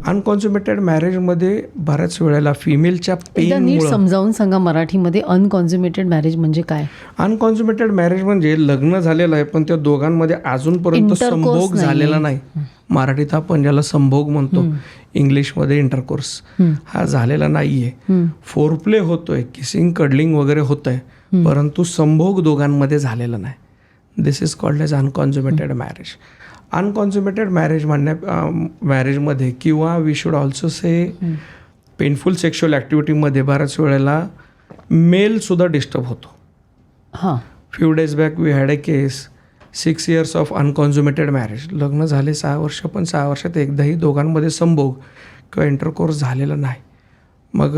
अनकॉन्झ्युमेटेड मॅरेजमध्ये बऱ्याच वेळेला फिमेलच्या एकदा नीट पेनमुळं. समजावून सांगा मराठीमध्ये, अनकॉन्झ्युमेटेड मॅरेज म्हणजे काय? अनकॉन्झ्युमेटेड मॅरेज म्हणजे लग्न झालेलं आहे पण त्या दोघांमध्ये अजूनपर्यंत Intercourse संभोग नाहीये. झालेला नाही. मराठीत आपण ज्याला संभोग म्हणतो, इंग्लिशमध्ये इंटरकोर्स, हा झालेला नाहीये. फोरप्ले होतोय, किसिंग कडलिंग वगैरे होतंय, परंतु संभोग दोघांमध्ये झालेला नाही. This is called as unconsummated marriage. Unconsummated मॅरेजमध्ये किंवा we should also say painful sexual ॲक्टिव्हिटीमध्ये बऱ्याच वेळेला मेलसुद्धा डिस्टर्ब होतो. हां. Few days back we had a case, 6 years of unconsummated marriage. लग्न झाले 6 वर्ष, पण 6 वर्षात एकदाही दोघांमध्ये संभोग किंवा इंटरकोर्स झालेला नाही. मग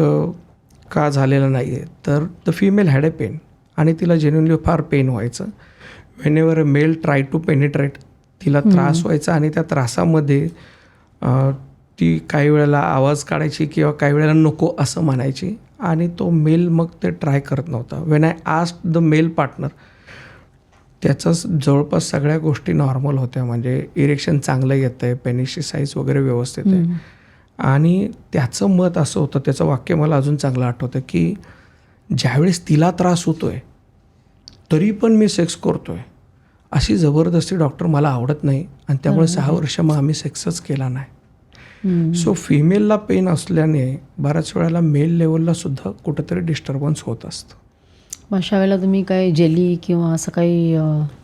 का झालेलं नाही आहे तर the female had a pain आणि तिला जेन्युनली फार पेन व्हायचं. Whenever a male try to penetrate, तिला त्रास व्हायचा आणि त्या त्रासामध्ये ती काही वेळेला आवाज काढायची किंवा काही वेळेला नको असं म्हणायची आणि तो मेल मग ते ट्राय करत नव्हता. When I asked the male partner, त्याचं जवळपास सगळ्या गोष्टी नॉर्मल होत्या, म्हणजे इरेक्शन चांगलं येतं आहे, पेनिसची साईज वगैरे व्यवस्थित आहे. आणि त्याचं मत असं होतं, त्याचं वाक्य मला अजून चांगलं आठवतं की ज्यावेळेस तिला त्रास होतो आहे तरी पण मी सेक्स करतो आहे, अशी जबरदस्ती डॉक्टर मला आवडत नाही आणि त्यामुळे 6 वर्ष मग आम्ही सेक्सच केला नाही. सो फिमेलला पेन असल्याने बऱ्याच वेळेला मेल लेवलला सुद्धा कुठंतरी डिस्टर्बन्स होत असतं. अशा वेळेला तुम्ही काय जेली किंवा असं काही?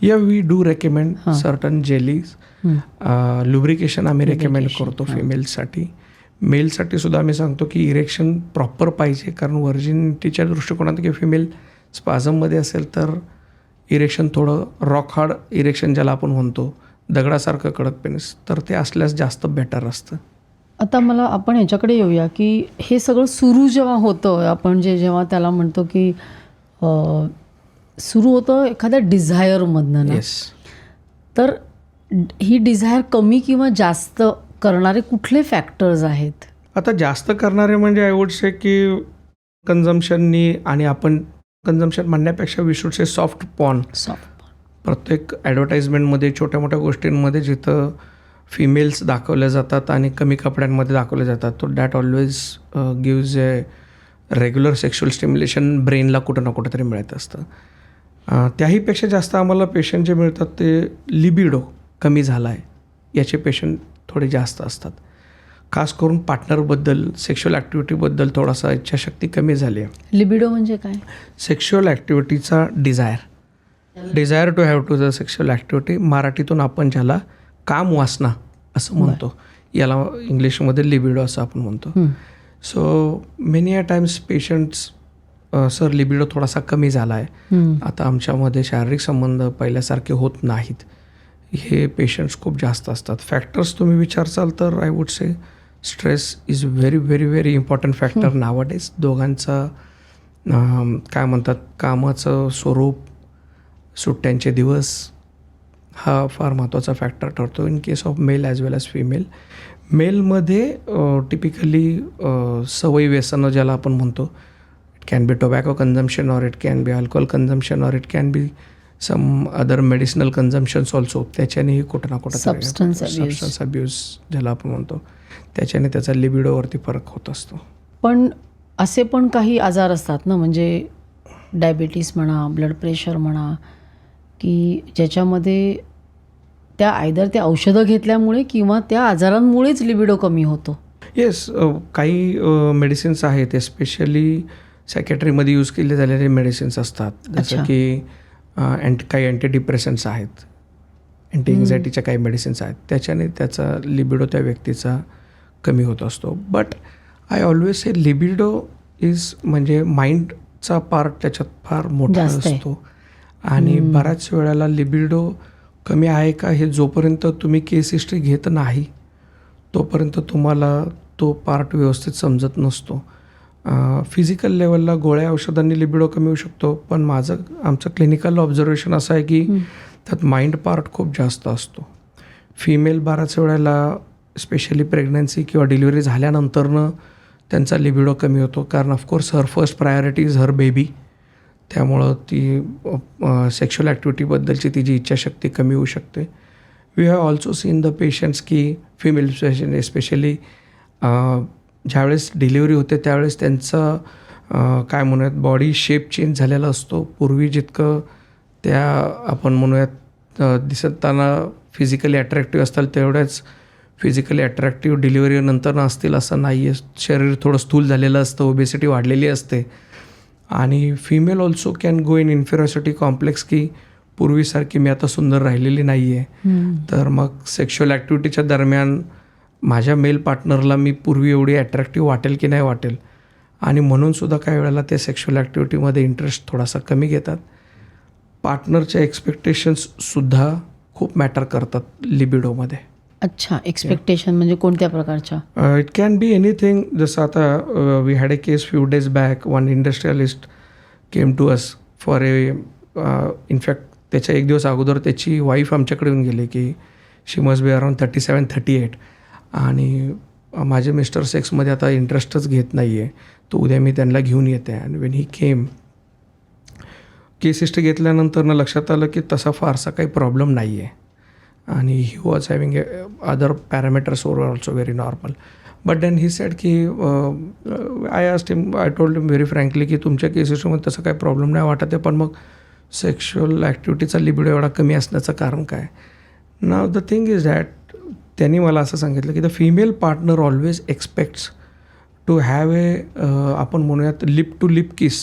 Yeah we do recommend certain jellies. Lubrication आम्ही रेकमेंड करतो फिमेलसाठी. मेलसाठी सुद्धा आम्ही सांगतो की इरेक्शन प्रॉपर पाहिजे, कारण व्हर्जिनिटीच्या दृष्टिकोनात की फिमेल स्पाझममध्ये असेल तर इरेक्शन थोडं रॉक हार्ड इरेक्शन ज्याला आपण म्हणतो, दगडासारखं कडक पेनिस, तर ते असल्यास जास्त बेटर असतं. आता मला आपण ह्याच्याकडे येऊया की हे सगळं सुरू जेव्हा होतं, आपण जेव्हा त्याला म्हणतो की सुरू होतं एखाद्या डिझायरमधनं ना, तर ही डिझायर कमी किंवा जास्त करणारे कुठले फॅक्टर्स आहेत? आता जास्त करणारे म्हणजे आय वुड से की कन्झम्पशननी, आणि आपण कन्झम्पशन म्हणण्यापेक्षा we should say soft porn. प्रत्येक ॲडव्हर्टाईजमेंटमध्ये छोट्या मोठ्या गोष्टींमध्ये जिथं फिमेल्स दाखवल्या जातात आणि कमी कपड्यांमध्ये दाखवल्या जातात, तो that always gives a regular sexual stimulation ब्रेनला कुठं ना कुठं तरी मिळत असतं. त्याहीपेक्षा जास्त आम्हाला पेशंट जे मिळतात ते लिबिडो कमी झाला आहे याचे पेशंट थोडे जास्त असतात. खास करून पार्टनरबद्दल, सेक्शुअल ॲक्टिव्हिटीबद्दल थोडासा इच्छाशक्ती कमी झाली आहे. लिबिडो म्हणजे काय? सेक्शुअल ॲक्टिव्हिटीचा desire to have to the sexual activity. मराठीतून आपण ज्याला काम वासना असं म्हणतो, याला इंग्लिशमध्ये लिबिडो असं आपण म्हणतो. So many a times patients, sir libido थोडासा कमी झाला आहे, आता आमच्यामध्ये शारीरिक संबंध पहिल्यासारखे होत नाहीत, हे पेशंट्स खूप जास्त असतात. फॅक्टर्स तुम्ही विचारसाल तर I would say stress is very very very important factor nowadays. दोघांचं काय म्हणतात, कामाचं स्वरूप, सुट्ट्यांचे दिवस हा फार महत्त्वाचा फॅक्टर ठरतो in case of male as well as female. मेलमध्ये टिपिकली सवयी व्यसनं ज्याला आपण म्हणतो, it can be tobacco consumption or it can be alcohol consumption or it can be some other medicinal consumptions also. त्याच्यानेही कुठं ना कुठं सबस्टन्स अब्यूज ज्याला आपण म्हणतो, त्याच्याने त्याचा लिबिडोवरती फरक होत असतो. पण असे पण काही आजार असतात ना, म्हणजे डायबिटीस म्हणा, ब्लड प्रेशर म्हणा, की ज्याच्यामध्ये त्या औषधं घेतल्यामुळे किंवा त्या आजारांमुळेच लिबिडो कमी होतो. येस, काही मेडिसिन्स आहेत, एस्पेशली सायकॅट्रीमध्ये यूज केले झालेले मेडिसिन्स असतात, जसं की काही अँटी डिप्रेशन्स आहेत, अँटी एन्झायटीच्या काही मेडिसिन्स आहेत, त्याच्याने त्याचा लिबिडो त्या व्यक्तीचा कमी होत असतो. But I always say libido is म्हणजे माइंडचा पार्ट त्याच्यात फार मोठा असतो आणि बऱ्याच वेळेला लिबिडो कमी आहे का हे जोपर्यंत तुम्ही केस हिस्ट्री घेत नाही तोपर्यंत तुम्हाला तो पार्ट व्यवस्थित समजत नसतो. फिजिकल लेवलला गोळ्या औषधांनी लिबिडो कमी होऊ शकतो, पण आमचं क्लिनिकल ऑब्झर्वेशन असं आहे की त्यात माइंड पार्ट खूप जास्त असतो. फिमेल बऱ्याच वेळेला स्पेशली प्रेग्नन्सी किंवा डिलिव्हरी झाल्यानंतरनं त्यांचा लिबिडो कमी होतो, कारण of course her first priority is her baby. त्यामुळं ती सेक्शुअल ॲक्टिव्हिटीबद्दलची तिची इच्छाशक्ती कमी होऊ शकते. We have also seen the patients की फिमेल पेशंट एस्पेशली ज्यावेळेस डिलिव्हरी होते त्यावेळेस त्यांचं काय म्हणूयात बॉडी शेप चेंज झालेला असतो. पूर्वी जितकं त्या आपण म्हणूयात दिसताना फिजिकली अट्रॅक्टिव्ह असतात तेवढ्याच फिजिकली अट्रॅक्टिव्ह डिलिव्हरीनंतर नसतील असं नाही आहे. शरीर थोडं स्थूल झालेलं असतं, ओबेसिटी वाढलेली असते. आणि female also can go in inferiority complex की पूर्वीसारखी मी आता सुंदर राहिलेली नाही आहे. तर मग सेक्शुअल ॲक्टिव्हिटीच्या दरम्यान माझ्या मेल पार्टनरला मी पूर्वी एवढी अट्रॅक्टिव्ह वाटेल की नाही वाटेल, आणि म्हणूनसुद्धा काही वेळेला ते सेक्शुअल ॲक्टिव्हिटीमध्ये इंटरेस्ट थोडासा कमी घेतात. पार्टनरच्या एक्सपेक्टेशन्ससुद्धा खूप मॅटर करतात लिबिडोमध्ये. अच्छा, एक्सपेक्टेशन म्हणजे कोणत्या प्रकारच्या? It can be anything. जसं आता we had a case few days back. One industrialist came to us for a in fact त्याच्या एक दिवस अगोदर त्याची वाईफ आमच्याकडे येऊन गेली की शी मस्ट बी अराउंड 37-38 आणि माझे मिस्टर सेक्समध्ये आता इंटरेस्टच घेत नाही आहे, तर उद्या मी त्यांना घेऊन येते. And when he came, case history घेतल्यानंतर लक्षात आलं की तसा फारसा काही प्रॉब्लेम नाही आहे आणि he was having other parameters वर also very normal. But then he said की I told him very frankly की तुमच्या केस हिस्ट्रीमध्ये तसं काही प्रॉब्लेम नाही वाटत आहे, पण मग सेक्शुअल ॲक्टिव्हिटीचा लिबिडो एवढा कमी असण्याचं कारण काय? Now the thing is that त्यांनी मला असं सांगितलं की the female partner always expects to have a आपण म्हणूयात लिप टू लिप किस.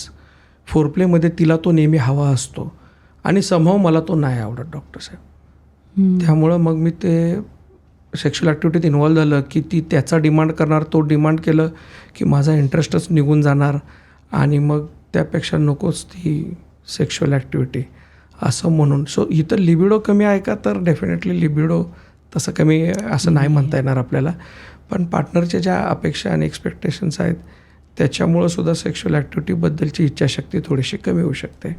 फोरप्लेमध्ये तिला तो नेहमी हवा असतो आणि समहाव मला तो नाही आवडत डॉक्टर साहेब. त्यामुळं मग मी ते सेक्शुअल ॲक्टिव्हिटीत इन्व्हॉल्व झालं की ती त्याचा डिमांड करणार, तो डिमांड केलं की माझा इंटरेस्टच निघून जाणार आणि मग त्यापेक्षा नकोच ती सेक्शुअल ॲक्टिव्हिटी असं म्हणून. सो इथं लिबिडो कमी आहे का? तर डेफिनेटली लिबिडो तसं कमी असं नाही म्हणता येणार आपल्याला, पण पार्टनरच्या ज्या अपेक्षा आणि एक्सपेक्टेशन्स आहेत त्याच्यामुळं सुद्धा सेक्शुअल ॲक्टिव्हिटीबद्दलची इच्छाशक्ती थोडीशी कमी होऊ शकते.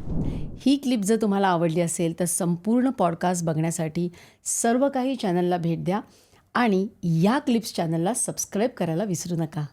ही क्लिप जर तुम्हाला आवडली असेल तर संपूर्ण पॉडकास्ट बघण्यासाठी सर्व काही चॅनलला भेट द्या आणि या क्लिप्स चॅनलला सबस्क्राईब करायला विसरू नका.